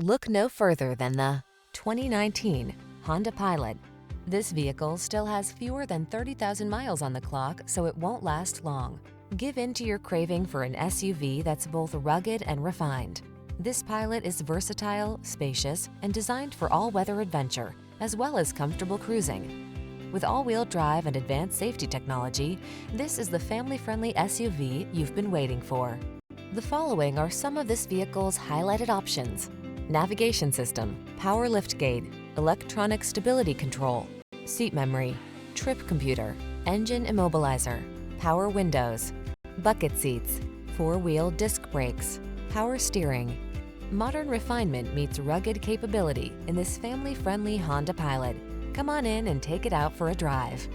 Look no further than the 2019 Honda Pilot. This vehicle still has fewer than 30,000 miles on the clock, so it won't last long. Give in to your craving for an SUV that's both rugged and refined. This Pilot is versatile, spacious, and designed for all-weather adventure, as well as comfortable cruising. With all-wheel drive and advanced safety technology, this is the family-friendly SUV you've been waiting for. The following are some of this vehicle's highlighted options: navigation system, power liftgate, electronic stability control, seat memory, trip computer, engine immobilizer, power windows, bucket seats, four-wheel disc brakes, power steering. Modern refinement meets rugged capability in this family-friendly Honda Pilot. Come on in and take it out for a drive.